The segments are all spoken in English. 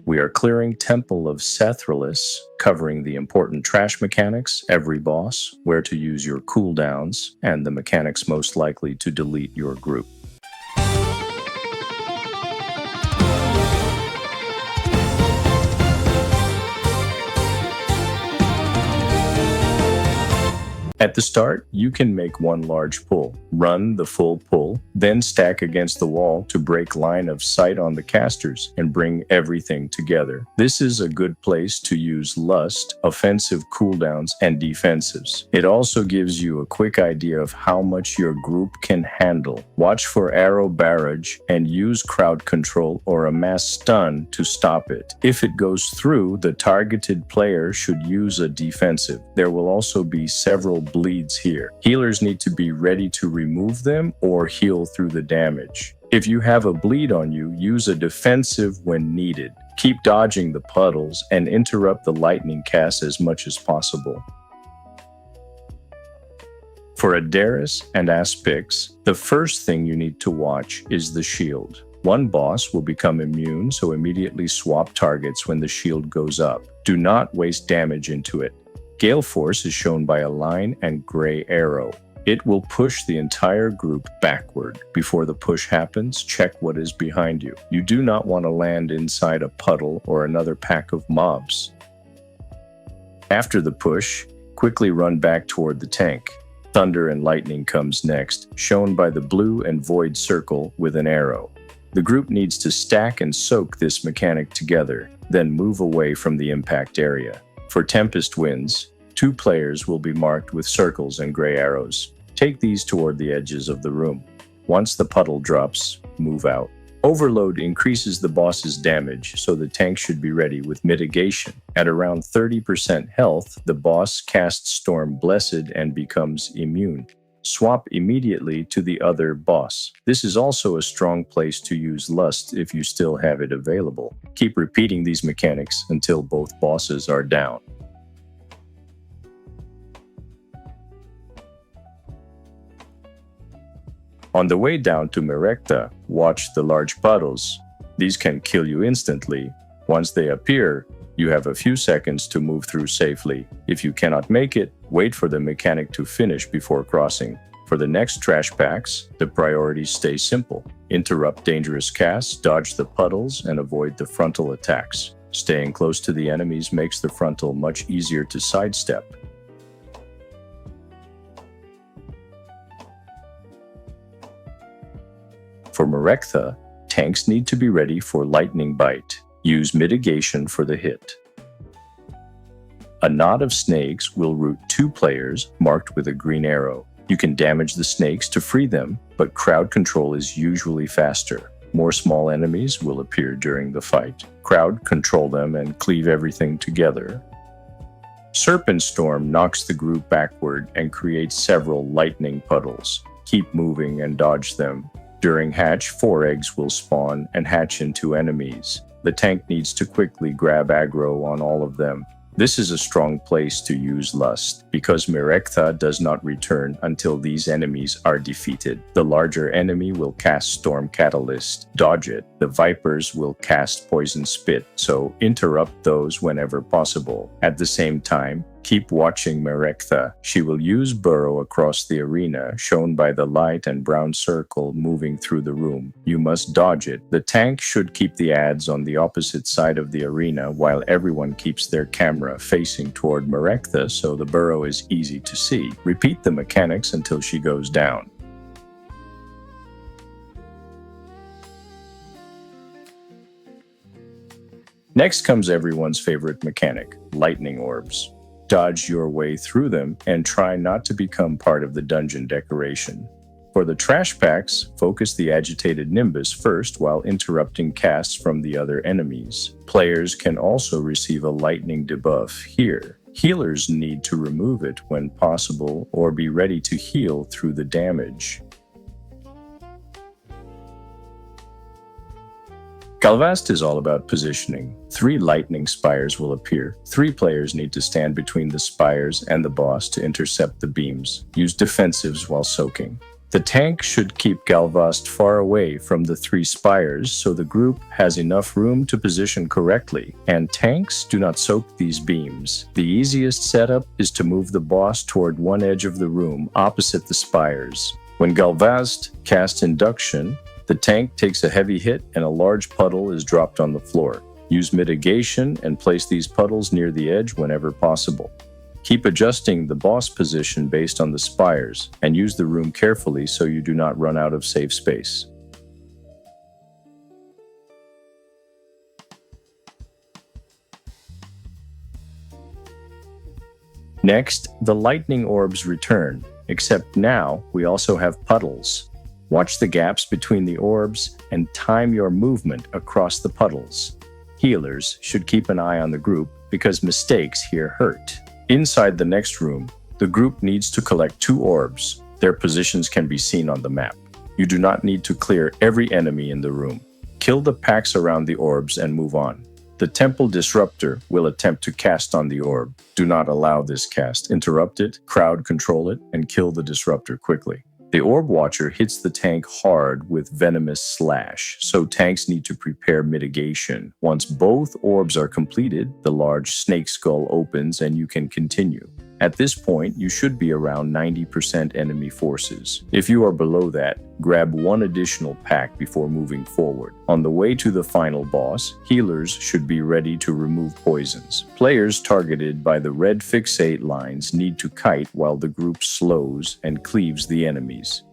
We are clearing Temple of Sethraliss, covering the important trash mechanics, every boss, where to use your cooldowns, and the mechanics most likely to delete your group. At the start, you can make one large pull, run the full pull, then stack against the wall to break line of sight on the casters and bring everything together. This is a good place to use lust, offensive cooldowns, and defensives. It also gives you a quick idea of how much your group can handle. Watch for arrow barrage and use crowd control or a mass stun to stop it. If it goes through, the targeted player should use a defensive. There will also be several bleeds here. Healers need to be ready to remove them or heal through the damage. If you have a bleed on you, use a defensive when needed. Keep dodging the puddles and interrupt the lightning cast as much as possible. For Adderis and Aspix, the first thing you need to watch is the shield. One boss will become immune, so immediately swap targets when the shield goes up. Do not waste damage into it. Gale Force is shown by a line and gray arrow. It will push the entire group backward. Before the push happens, check what is behind you. You do not want to land inside a puddle or another pack of mobs. After the push, quickly run back toward the tank. Thunder and lightning comes next, shown by the blue and void circle with an arrow. The group needs to stack and soak this mechanic together, then move away from the impact area. For Tempest Winds, 2 players will be marked with circles and gray arrows. Take these toward the edges of the room. Once the puddle drops, move out. Overload increases the boss's damage, so the tank should be ready with mitigation. At around 30% health, the boss casts Storm Blessed and becomes immune. Swap immediately to the other boss. This is also a strong place to use Lust if you still have it available. Keep repeating these mechanics until both bosses are down. On the way down to Merektha, watch the large puddles. These can kill you instantly. Once they appear, you have a few seconds to move through safely. If you cannot make it, wait for the mechanic to finish before crossing. For the next trash packs, the priorities stay simple. Interrupt dangerous casts, dodge the puddles, and avoid the frontal attacks. Staying close to the enemies makes the frontal much easier to sidestep. For Merektha, tanks need to be ready for lightning bite. Use mitigation for the hit. A knot of snakes will root 2 players marked with a green arrow. You can damage the snakes to free them, but crowd control is usually faster. More small enemies will appear during the fight. Crowd control them and cleave everything together. Serpent Storm knocks the group backward and creates several lightning puddles. Keep moving and dodge them. During hatch, 4 eggs will spawn and hatch into enemies. The tank needs to quickly grab aggro on all of them. This is a strong place to use Lust, because Merektha does not return until these enemies are defeated. The larger enemy will cast Storm Catalyst. Dodge it. The Vipers will cast Poison Spit, so interrupt those whenever possible. At the same time, keep watching Merektha. She will use Burrow across the arena, shown by the light and brown circle moving through the room. You must dodge it. The tank should keep the adds on the opposite side of the arena while everyone keeps their camera facing toward Merektha so the burrow is easy to see. Repeat the mechanics until she goes down. Next comes everyone's favorite mechanic, lightning orbs. Dodge your way through them and try not to become part of the dungeon decoration. For the trash packs, focus the agitated Nimbus first while interrupting casts from the other enemies. Players can also receive a lightning debuff here. Healers need to remove it when possible or be ready to heal through the damage. Galvazzt is all about positioning. 3 lightning spires will appear. 3 players need to stand between the spires and the boss to intercept the beams. Use defensives while soaking. The tank should keep Galvazzt far away from the 3 spires so the group has enough room to position correctly, and tanks do not soak these beams. The easiest setup is to move the boss toward one edge of the room opposite the spires. When Galvazzt casts Induction, the tank takes a heavy hit and a large puddle is dropped on the floor. Use Mitigation and place these puddles near the edge whenever possible. Keep adjusting the boss position based on the spires, and use the room carefully so you do not run out of safe space. Next, the lightning orbs return, except now we also have puddles. Watch the gaps between the orbs and time your movement across the puddles. Healers should keep an eye on the group because mistakes here hurt. Inside the next room, the group needs to collect 2 orbs. Their positions can be seen on the map. You do not need to clear every enemy in the room. Kill the packs around the orbs and move on. The Temple Disruptor will attempt to cast on the orb. Do not allow this cast. Interrupt it, crowd control it, and kill the disruptor quickly. The Orb Watcher hits the tank hard with Venomous Slash, so tanks need to prepare mitigation. Once both orbs are completed, the large snake skull opens and you can continue. At this point, you should be around 90% enemy forces. If you are below that, grab 1 additional pack before moving forward. On the way to the final boss, healers should be ready to remove poisons. Players targeted by the red fixate lines need to kite while the group slows and cleaves the enemies.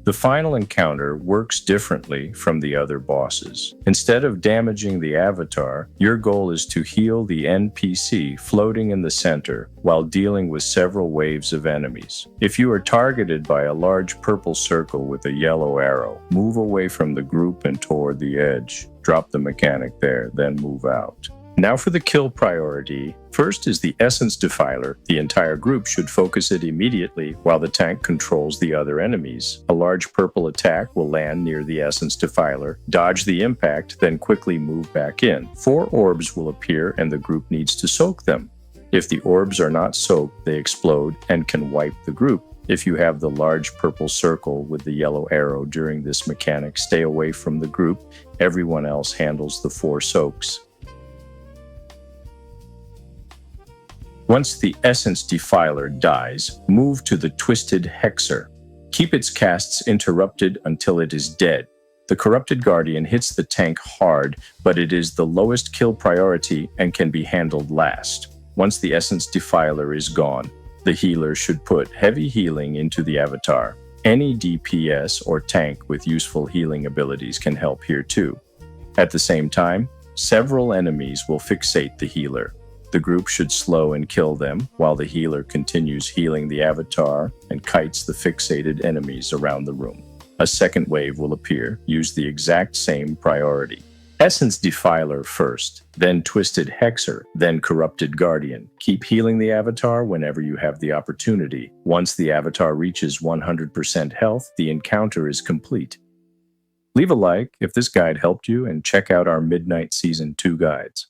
The final encounter works differently from the other bosses. Instead of damaging the avatar, your goal is to heal the NPC floating in the center while dealing with several waves of enemies. If you are targeted by a large purple circle with a yellow arrow, move away from the group and toward the edge. Drop the mechanic there, then move out. Now for the kill priority. First is the Essence Defiler. The entire group should focus it immediately while the tank controls the other enemies. A large purple attack will land near the Essence Defiler. Dodge the impact, then quickly move back in. 4 orbs will appear and the group needs to soak them. If the orbs are not soaked, they explode and can wipe the group. If you have the large purple circle with the yellow arrow during this mechanic, stay away from the group. Everyone else handles the 4 soaks. Once the Essence Defiler dies, move to the Twisted Hexer. Keep its casts interrupted until it is dead. The Corrupted Guardian hits the tank hard, but it is the lowest kill priority and can be handled last. Once the Essence Defiler is gone, the healer should put heavy healing into the avatar. Any DPS or tank with useful healing abilities can help here too. At the same time, several enemies will fixate the healer. The group should slow and kill them while the healer continues healing the avatar and kites the fixated enemies around the room. A second wave will appear. Use the exact same priority. Essence Defiler first, then Twisted Hexer, then Corrupted Guardian. Keep healing the avatar whenever you have the opportunity. Once the avatar reaches 100% health, the encounter is complete. Leave a like if this guide helped you and check out our Midnight Season 2 guides.